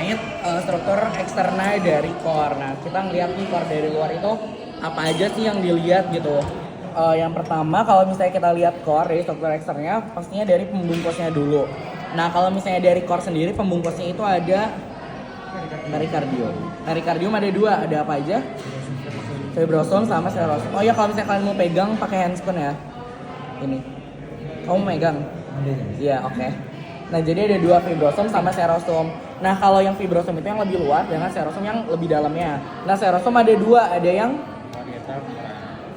terkait struktur eksternal dari core. Nah, kita ngeliat nih core dari luar itu apa aja sih yang dilihat gitu. Yang pertama kalau misalnya kita lihat core dari struktur eksternalnya, pastinya dari pembungkusnya dulu. Nah, kalau misalnya dari core sendiri, pembungkusnya itu ada perikardium. Perikardium ada dua, ada apa aja? Fibrosom sama serosom. Oh ya, kalau misalnya kalian mau pegang pakai handscone ya. Ini. Kamu megang? Iya, oke. Nah, jadi ada dua fibrosom sama serosom. Nah, kalau yang fibrosom itu yang lebih luas dengan serosom yang lebih dalamnya. Nah, serosom ada dua, ada yang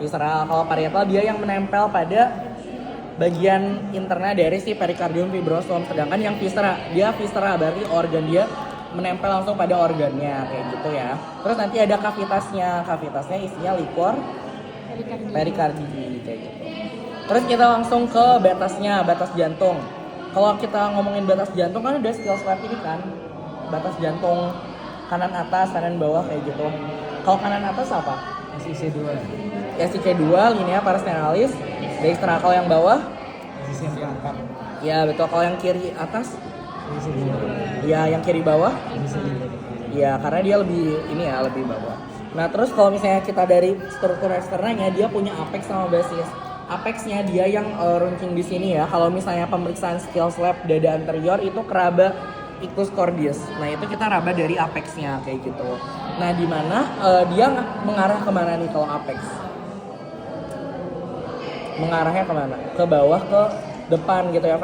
visceral. Kalau parietal dia yang menempel pada bagian internal dari si perikardium fibrosom. Sedangkan yang viscera, dia viscera berarti organ dia menempel langsung pada organnya kayak gitu ya. Terus nanti ada kavitasnya. Kavitasnya isinya liquor perikardi kayak gitu. Terus kita langsung ke batasnya, batas jantung. Kalau kita ngomongin batas jantung kan ada skill swab ini kan. Batas jantung kanan atas, kanan bawah kayak gitu. Kalau kanan atas apa? SIC2. SIC2, linea parasternal dextra. Kalau yang bawah? SIC4. Ya betul. Kalau yang kiri atas? SIC2. Ya yang kiri bawah? SIC5. Ya karena dia lebih ini ya, lebih bawah. Nah terus kalau misalnya kita dari struktur eksternalnya, dia punya apex sama basis. Apexnya dia yang runcing di sini ya. Kalau misalnya pemeriksaan skills lab dada anterior itu keraba ictus cordius. Nah itu kita raba dari apexnya kayak gitu. Nah di mana dia mengarah kemana nih kalau apex? Mengarahnya kemana? Ke bawah ke depan gitu ya,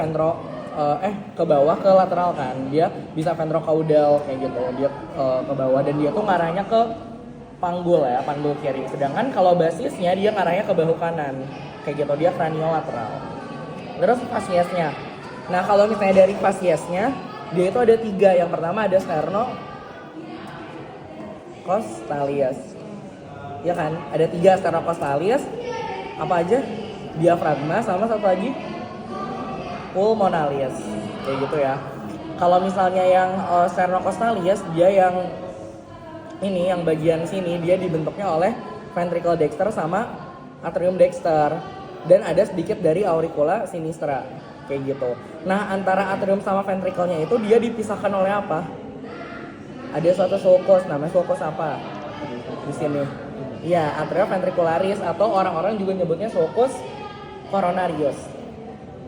ke bawah ke lateral kan. Dia bisa ventrocaudal kayak gitu. Dia ke bawah dan dia tuh ngarahnya ke panggul ya, panggul kiri. Sedangkan kalau basisnya dia ngarahnya ke bahu kanan. Kayak gitu, dia craniolateral. Terus fasiesnya. Nah, kalau misalnya dari fasiesnya, dia itu ada 3. Yang pertama ada sternocostalius. Ya kan? Ada 3 sternocostalius. Apa aja? Diafragma sama satu lagi pulmonalis. Kayak gitu ya. Kalau misalnya yang sternocostalius, dia yang ini, yang bagian sini, dia dibentuknya oleh ventricle dexter sama atrium dexter dan ada sedikit dari auricula sinistra kayak gitu. Nah, antara atrium sama ventricle-nya itu dia dipisahkan oleh apa? Ada suatu sulcus, namanya sulcus apa? Di sini. Iya, atrioventricularis atau orang-orang juga nyebutnya sulcus coronarius.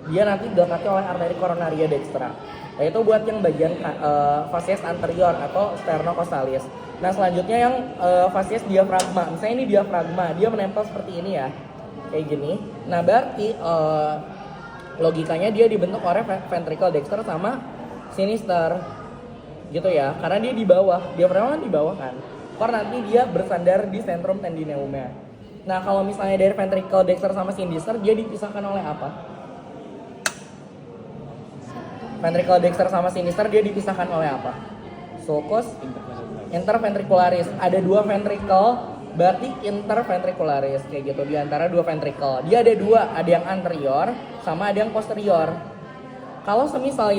Dia nanti dilekati oleh arteri coronaria dextra. Nah, itu buat yang bagian fasies anterior atau sternocostalis. Nah, selanjutnya yang fasies diafragma. Misalnya ini diafragma, dia menempel seperti ini ya. Kayak gini. Nah, berarti logikanya dia dibentuk oleh ventricle dexter sama sinister. Gitu ya. Karena dia di bawah. Diafragma kan di bawah kan. Karena nanti dia bersandar di centrum tendineumnya. Nah, kalau misalnya dari ventricle dexter sama sinister, dia dipisahkan oleh apa? Ventricle dexter sama sinister dia dipisahkan oleh apa? Sulcus interventricularis. Ada 2 ventricle, berarti interventricularis kayak gitu di antara 2 ventricle. Dia ada 2, ada yang anterior sama ada yang posterior. Kalau semisal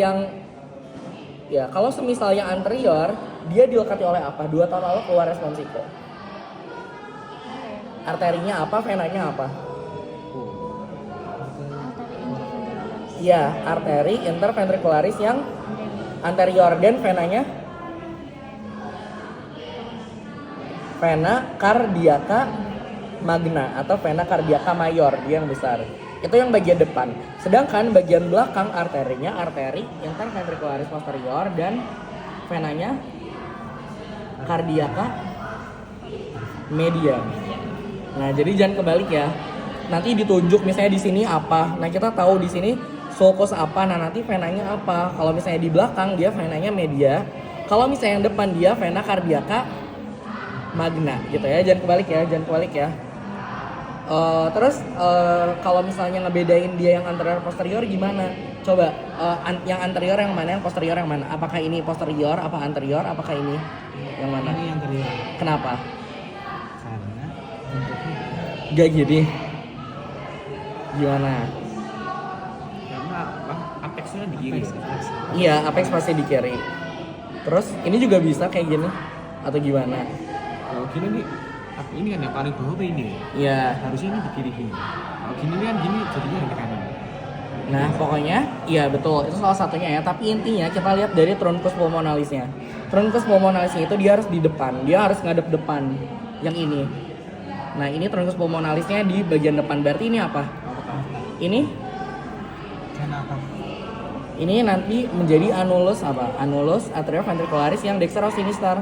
yang anterior, dia dilekati oleh apa? 2 tahun lalu keluar responsiko. Arterinya apa? Venanya apa? Ya, arteri interventricularis yang anterior dan venanya vena cardiaca magna atau vena cardiaca mayor, dia yang besar. Itu yang bagian depan. Sedangkan bagian belakang arterinya arteri interventricularis posterior dan venanya cardiaca media. Nah, jadi jangan kebalik ya. Nanti ditunjuk misalnya di sini apa. Nah, kita tahu di sini sulcus apa. Nah, nanti venanya apa. Kalau misalnya di belakang dia venanya media. Kalau misalnya yang depan dia vena cardiaca magna gitu ya. Jangan kebalik ya. Terus kalau misalnya ngebedain dia yang anterior posterior gimana? Coba yang anterior yang mana, yang posterior yang mana? Apakah ini posterior, apa anterior, apakah ini yang mana? Ini yang anterior. Kenapa? Karena bentuknya Gak gini. Gimana? Karena apexnya di kiri. Iya, apex pasti di kiri. Terus ini juga bisa kayak gini atau gimana? Kalau gini nih, ini kan yang paling bawah ini. Iya. Harusnya ini di kiri gini. Kalau gini kan gini jadinya yang ke kanan. Nah, pokoknya iya betul. Itu salah satunya ya. Tapi intinya kita lihat dari truncus pulmonalisnya. trunkus pulmonalisnya itu dia harus di depan, dia harus ngadep depan yang ini. Nah ini trunkus pulmonalisnya di bagian depan, berarti ini apa? Ini Kenapa? ini nanti menjadi anulus apa? Anulus atrioventricularis yang dexter atau sinister?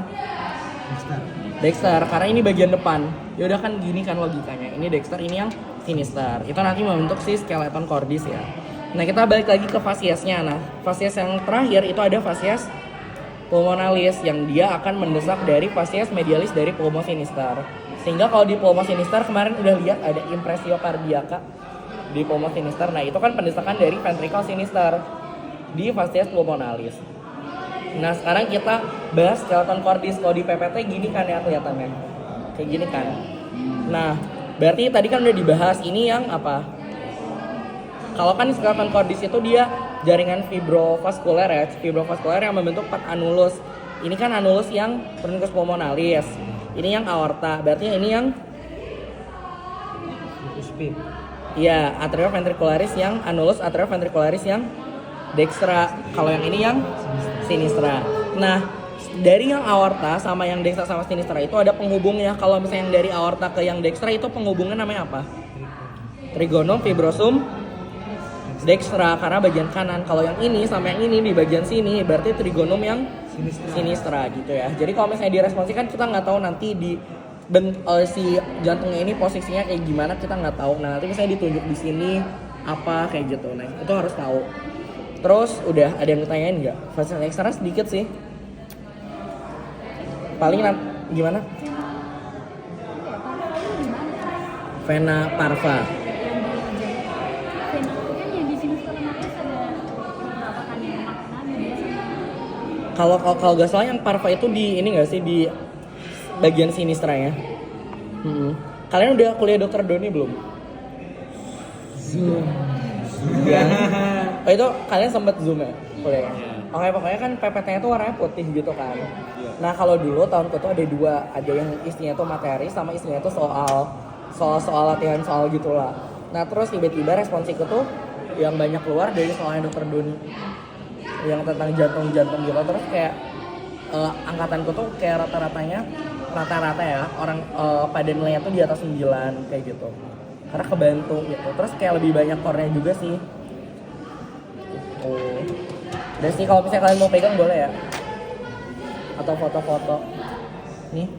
Dexter. Dexter, karena ini bagian depan. Ya udah kan gini kan logikanya. Ini dexter, ini yang sinister. Itu nanti membentuk si skeleton cordis ya. Nah kita balik lagi ke fasiesnya. Nah fasies yang terakhir itu ada fasies pulmonalis yang dia akan mendesak dari fasies medialis dari pulmo sinister. Sehingga kalau di pulmo sinister kemarin udah lihat ada impresio cardiaca di pulmo sinister. Nah itu kan pendesakan dari ventricle sinister di fasies pulmonalis. Nah sekarang kita bahas skeleton cordis. Kalau di PPT gini kan ya kelihatannya, kayak gini kan. Nah berarti tadi kan udah dibahas ini yang apa? Kalau kan skeleton cordis itu dia jaringan fibrovaskuler ya, fibrovaskuler yang membentuk part anulus. Ini kan anulus yang trunkus pulmonalis. Ini yang aorta. Berarti ini yang Speed. ya atrioventricularis yang anulus atrioventricularis yang dextra. Kalau yang ini yang sinistra. Nah, dari yang aorta sama yang dextra sama sinistra itu ada penghubungnya. Kalau misalnya yang dari aorta ke yang dextra itu penghubungnya namanya apa? Trigonum fibrosum dextra karena bagian kanan. Kalau yang ini sama yang ini di bagian sini berarti trigonum yang sinistra gitu ya. Jadi kalau misalnya diresponsikan kita nggak tahu nanti di si jantungnya ini posisinya kayak gimana, kita nggak tahu. Nah nanti misalnya ditunjuk di sini apa kayak gitu. Nah itu harus tahu. Terus udah ada yang ditanyain nggak? Fasilitas ekstra sedikit sih. Paling gimana? Vena parva. Kalau gak salah yang parva itu di ini nggak sih di bagian sinistra ya? Kalian udah kuliah dokter Doni belum? Zoom. Ya. Oh itu kalian sempet zoom ya kuliah? Oke pokoknya kan PPT-nya tuh warnanya putih gitu kan. Nah kalau dulu tahunku tuh ada dua, ada yang isinya tuh materi sama isinya tuh soal latihan soal gitulah. Nah terus tiba-tiba responsiku tuh yang banyak keluar dari soalnya dokter Doni yang tentang jantung gitu. Terus kayak angkatanku tuh kayak rata-rata ya orang pada nilainya tuh di atas 9 kayak gitu karena kebantu gitu. Terus kayak lebih banyak core-nya juga sih. Dan sih kalau misalnya kalian mau pegang boleh ya, atau foto-foto nih.